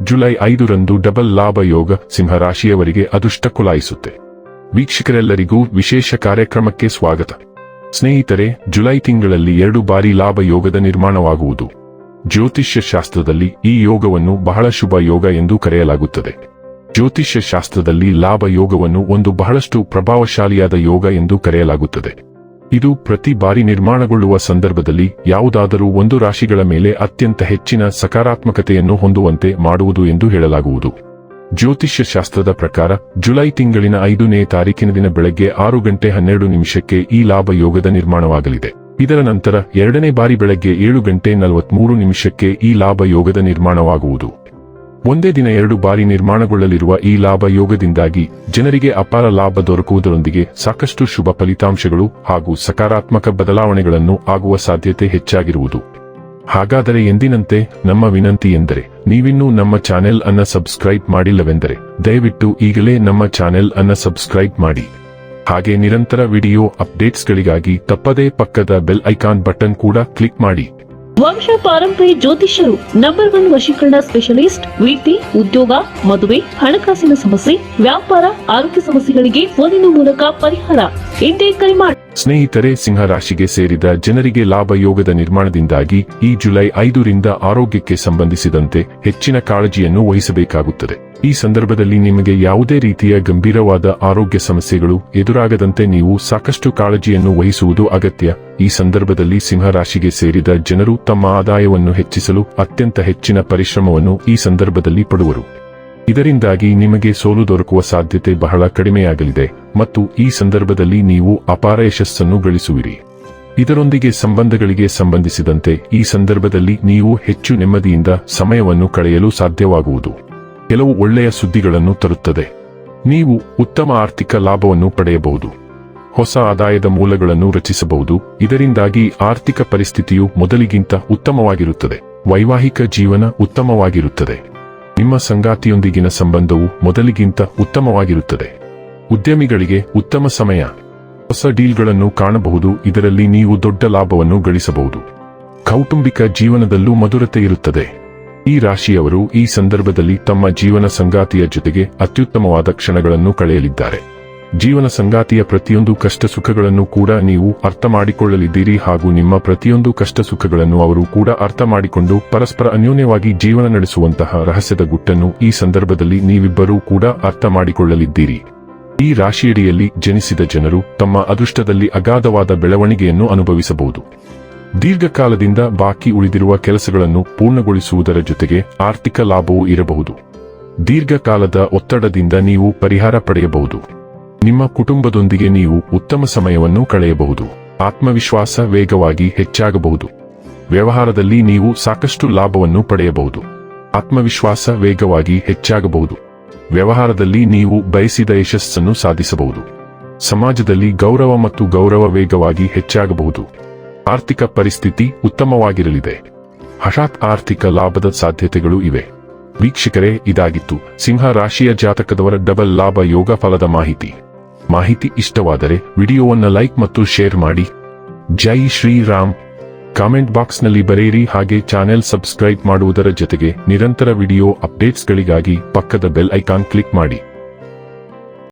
July 5ರಂದು double ಲಾಭ ಯೋಗ ಸಿಂಹರಾಶಿಯವರಿಗೆ ಅದೃಷ್ಟ ಕುಲಾಯಿಸುತ್ತೆ. ವೀಕ್ಷಕರೆಲ್ಲರಿಗೂ ವಿಶೇಷ ಕಾರ್ಯಕ್ರಮಕ್ಕೆ ಸ್ವಾಗತ. ಸ್ನೇಹಿತರೆ, ಜುಲೈ ತಿಂಗಳಲ್ಲಿ 2 ಬಾರಿ ಲಾಭ ಯೋಗದ ನಿರ್ಮಾಣವಾಗುವುದು. ಜ್ಯೋತಿಷ್ಯ ಶಾಸ್ತ್ರದಲ್ಲಿ ಈ ಯೋಗವನ್ನು ಬಹಳ ಶುಭ ಯೋಗ ಎಂದು ಕರೆಯಲಾಗುತ್ತದೆ. ಜ್ಯೋತಿಷ್ಯ ಶಾಸ್ತ್ರದಲ್ಲಿ ಲಾಭ ಯೋಗವನ್ನು ಒಂದು ಬಹಳಷ್ಟು ಪ್ರಭಾವಶಾಲಿಯಾದ ಯೋಗ ಎಂದು ಕರೆಯಲಾಗುತ್ತದೆ. ಇದು ಪ್ರತಿ ಬಾರಿ ನಿರ್ಮಾಣಗೊಳ್ಳುವ ಸಂದರ್ಭದಲ್ಲಿ ಯಾವುದಾದರೂ ಒಂದು ರಾಶಿಗಳ ಮೇಲೆ ಅತ್ಯಂತ ಹೆಚ್ಚಿನ ಸಕಾರಾತ್ಮಕತೆಯನ್ನು ಹೊಂದುವಂತೆ ಮಾಡುವುದು ಎಂದು ಹೇಳಲಾಗುವುದು. ಜ್ಯೋತಿಷ್ಯ ಶಾಸ್ತ್ರದ ಪ್ರಕಾರ ಜುಲೈ ತಿಂಗಳಿನ 5ನೇ ತಾರೀಕಿನ ದಿನ ಬೆಳಗ್ಗೆ 6:12 ಈ ಲಾಭ ಯೋಗದ ನಿರ್ಮಾಣವಾಗಲಿದೆ. ಇದರ ನಂತರ 2ನೇ ಬಾರಿ ಬೆಳಗ್ಗೆ 7:43 ಈ ಲಾಭ ಯೋಗದ ನಿರ್ಮಾಣವಾಗುವುದು. ಒಂದೇ ದಿನ 2 ಬಾರಿ ನಿರ್ಮಾಣಗೊಳ್ಳಲಿರುವ ಈ ಲಾಭ ಯೋಗದಿಂದಾಗಿ ಜನರಿಗೆ ಅಪಾರ ಲಾಭ ದೊರಕುವುದರೊಂದಿಗೆ ಸಾಕಷ್ಟು ಶುಭ ಫಲಿತಾಂಶಗಳು ಹಾಗೂ ಸಕಾರಾತ್ಮಕ ಬದಲಾವಣೆಗಳನ್ನು ಆಗುವ ಸಾಧ್ಯತೆ ಹೆಚ್ಚಾಗಿರುವುದು. ಹಾಗಾದರೆ ಎಂದಿನಂತೆ ನಮ್ಮ ವಿನಂತಿ ಎಂದರೆ, ನೀವಿನ್ನೂ ನಮ್ಮ ಚಾನೆಲ್ ಅನ್ನ ಸಬ್ಸ್ಕ್ರೈಬ್ ಮಾಡಿಲ್ಲವೆಂದರೆ ದಯವಿಟ್ಟು ಈಗಲೇ ನಮ್ಮ ಚಾನೆಲ್ ಅನ್ನ ಸಬ್ಸ್ಕ್ರೈಬ್ ಮಾಡಿ. ಹಾಗೆ ನಿರಂತರ ವಿಡಿಯೋ ಅಪ್ಡೇಟ್ಸ್ಗಳಿಗಾಗಿ ತಪ್ಪದೇ ಪಕ್ಕದ ಬೆಲ್ ಐಕಾನ್ ಬಟನ್ ಕೂಡ ಕ್ಲಿಕ್ ಮಾಡಿ. ವಂಶ ಪಾರಂಪರ್ಯ ಜ್ಯೋತಿಷ್ಯರು ನಂಬರ್ 1 ವಶೀಕರಣ ಸ್ಪೆಷಲಿಸ್ಟ್. ವೃತ್ತಿ, ಉದ್ಯೋಗ, ಮದುವೆ, ಹಣಕಾಸಿನ ಸಮಸ್ಯೆ, ವ್ಯಾಪಾರ, ಆರೋಗ್ಯ ಸಮಸ್ಯೆಗಳಿಗೆ ಫೋನಿನ ಮೂಲಕ ಪರಿಹಾರ. ಇಂದೇ ಕರೆ ಮಾಡಿ. ಸ್ನೇಹಿತರೆ, ಸಿಂಹರಾಶಿಗೆ ಸೇರಿದ ಜನರಿಗೆ ಲಾಭ ಯೋಗದ ನಿರ್ಮಾಣದಿಂದಾಗಿ ಈ ಜುಲೈ 5ರಿಂದ ಆರೋಗ್ಯಕ್ಕೆ ಸಂಬಂಧಿಸಿದಂತೆ ಹೆಚ್ಚಿನ ಕಾಳಜಿಯನ್ನು ವಹಿಸಬೇಕಾಗುತ್ತದೆ. ಈ ಸಂದರ್ಭದಲ್ಲಿ ನಿಮಗೆ ಯಾವುದೇ ರೀತಿಯ ಗಂಭೀರವಾದ ಆರೋಗ್ಯ ಸಮಸ್ಯೆಗಳು ಎದುರಾಗದಂತೆ ನೀವು ಸಾಕಷ್ಟು ಕಾಳಜಿಯನ್ನು ವಹಿಸುವುದು ಅಗತ್ಯ. ಈ ಸಂದರ್ಭದಲ್ಲಿ ಸಿಂಹರಾಶಿಗೆ ಸೇರಿದ ಜನರು ತಮ್ಮ ಆದಾಯವನ್ನು ಹೆಚ್ಚಿಸಲು ಅತ್ಯಂತ ಹೆಚ್ಚಿನ ಪರಿಶ್ರಮವನ್ನು ಈ ಸಂದರ್ಭದಲ್ಲಿ ಪಡುವರು. ಇದರಿಂದಾಗಿ ನಿಮಗೆ ಸೋಲು ದೊರಕುವ ಸಾಧ್ಯತೆ ಬಹಳ ಕಡಿಮೆಯಾಗಲಿದೆ ಮತ್ತು ಈ ಸಂದರ್ಭದಲ್ಲಿ ನೀವು ಅಪಾರ ಯಶಸ್ಸನ್ನು ಗಳಿಸುವಿರಿ. ಇದರೊಂದಿಗೆ ಸಂಬಂಧಗಳಿಗೆ ಸಂಬಂಧಿಸಿದಂತೆ ಈ ಸಂದರ್ಭದಲ್ಲಿ ನೀವು ಹೆಚ್ಚು ನೆಮ್ಮದಿಯಿಂದ ಸಮಯವನ್ನು ಕಳೆಯಲು ಸಾಧ್ಯವಾಗುವುದು. ಕೆಲವು ಒಳ್ಳೆಯ ಸುದ್ದಿಗಳನ್ನು ತರುತ್ತದೆ. ನೀವು ಉತ್ತಮ ಆರ್ಥಿಕ ಲಾಭವನ್ನು ಪಡೆಯಬಹುದು. ಹೊಸ ಆದಾಯದ ಮೂಲಗಳನ್ನು ರಚಿಸಬಹುದು. ಇದರಿಂದಾಗಿ ಆರ್ಥಿಕ ಪರಿಸ್ಥಿತಿಯು ಮೊದಲಿಗಿಂತ ಉತ್ತಮವಾಗಿರುತ್ತದೆ. ವೈವಾಹಿಕ ಜೀವನ ಉತ್ತಮವಾಗಿರುತ್ತದೆ. ನಿಮ್ಮ ಸಂಗಾತಿಯೊಂದಿಗಿನ ಸಂಬಂಧವು ಮೊದಲಿಗಿಂತ ಉತ್ತಮವಾಗಿರುತ್ತದೆ. ಉದ್ಯಮಿಗಳಿಗೆ ಉತ್ತಮ ಸಮಯ. ಹೊಸ ಡೀಲ್ಗಳನ್ನು ಕಾಣಬಹುದು. ಇದರಲ್ಲಿ ನೀವು ದೊಡ್ಡ ಲಾಭವನ್ನು ಗಳಿಸಬಹುದು. ಕೌಟುಂಬಿಕ ಜೀವನದಲ್ಲೂ ಮಧುರತೆ ಇರುತ್ತದೆ. ಈ ರಾಶಿಯವರು ಈ ಸಂದರ್ಭದಲ್ಲಿ ತಮ್ಮ ಜೀವನ ಸಂಗಾತಿಯ ಜೊತೆಗೆ ಅತ್ಯುತ್ತಮವಾದ ಕ್ಷಣಗಳನ್ನು ಕಳೆಯಲಿದ್ದಾರೆ. ಜೀವನ ಸಂಗಾತಿಯ ಪ್ರತಿಯೊಂದು ಕಷ್ಟ ಸುಖಗಳನ್ನು ಕೂಡ ನೀವು ಅರ್ಥ ಮಾಡಿಕೊಳ್ಳಲಿದ್ದೀರಿ ಹಾಗೂ ನಿಮ್ಮ ಪ್ರತಿಯೊಂದು ಕಷ್ಟ ಸುಖಗಳನ್ನು ಅವರು ಕೂಡ ಅರ್ಥ ಮಾಡಿಕೊಂಡು ಪರಸ್ಪರ ಅನ್ಯೋನ್ಯವಾಗಿ ಜೀವನ ನಡೆಸುವಂತಹ ರಹಸ್ಯದ ಗುಟ್ಟನ್ನು ಈ ಸಂದರ್ಭದಲ್ಲಿ ನೀವಿಬ್ಬರೂ ಕೂಡ ಅರ್ಥ ಮಾಡಿಕೊಳ್ಳಲಿದ್ದೀರಿ. ಈ ರಾಶಿಯಡಿಯಲ್ಲಿ ಜನಿಸಿದ ಜನರು ತಮ್ಮ ಅದೃಷ್ಟದಲ್ಲಿ ಅಗಾಧವಾದ ಬೆಳವಣಿಗೆಯನ್ನು ಅನುಭವಿಸಬಹುದು. ದೀರ್ಘಕಾಲದಿಂದ ಬಾಕಿ ಉಳಿದಿರುವ ಕೆಲಸಗಳನ್ನು ಪೂರ್ಣಗೊಳಿಸುವುದರ ಜೊತೆಗೆ ಆರ್ಥಿಕ ಲಾಭವೂ ಇರಬಹುದು. ದೀರ್ಘಕಾಲದ ಒತ್ತಡದಿಂದ ನೀವು ಪರಿಹಾರ ಪಡೆಯಬಹುದು. ನಿಮ್ಮ ಕುಟುಂಬದೊಂದಿಗೆ ನೀವು ಉತ್ತಮ ಸಮಯವನ್ನು ಕಳೆಯಬಹುದು. ಆತ್ಮವಿಶ್ವಾಸ ವೇಗವಾಗಿ ಹೆಚ್ಚಾಗಬಹುದು. ವ್ಯವಹಾರದಲ್ಲಿ ನೀವು ಸಾಕಷ್ಟು ಲಾಭವನ್ನು ಪಡೆಯಬಹುದು. ಆತ್ಮವಿಶ್ವಾಸ ವೇಗವಾಗಿ ಹೆಚ್ಚಾಗಬಹುದು. ವ್ಯವಹಾರದಲ್ಲಿ ನೀವು ಬಯಸಿದ ಯಶಸ್ಸನ್ನು ಸಾಧಿಸಬಹುದು. ಸಮಾಜದಲ್ಲಿ ಗೌರವ ಮತ್ತು ಗೌರವ ವೇಗವಾಗಿ ಹೆಚ್ಚಾಗಬಹುದು. ಆರ್ಥಿಕ ಪರಿಸ್ಥಿತಿ ಉತ್ತಮವಾಗಿರಲಿದೆ. ಹಠಾತ್ ಆರ್ಥಿಕ ಲಾಭದ ಸಾಧ್ಯತೆಗಳು ಇವೆ. ವೀಕ್ಷಕರೇ, ಇದಾಗಿತ್ತು ಸಿಂಹ ರಾಶಿಯ ಜಾತಕದವರ ಡಬಲ್ ಲಾಭ ಯೋಗ ಫಲದ ಮಾಹಿತಿ ಇಷ್ಟವಾದರೆ ವಿಡಿಯೋವನ್ನು ಲೈಕ್ ಮತ್ತು ಶೇರ್ ಮಾಡಿ. ಜೈ ಶ್ರೀರಾಮ್. ಕಾಮೆಂಟ್ ಬಾಕ್ಸ್ನಲ್ಲಿ ಬರೆಯಿರಿ. ಹಾಗೆ ಚಾನೆಲ್ ಸಬ್ಸ್ಕ್ರೈಬ್ ಮಾಡುವುದರ ಜೊತೆಗೆ ನಿರಂತರ ವಿಡಿಯೋ ಅಪ್ಡೇಟ್ಸ್ಗಳಿಗಾಗಿ ಪಕ್ಕದ ಬೆಲ್ ಐಕಾನ್ ಕ್ಲಿಕ್ ಮಾಡಿ.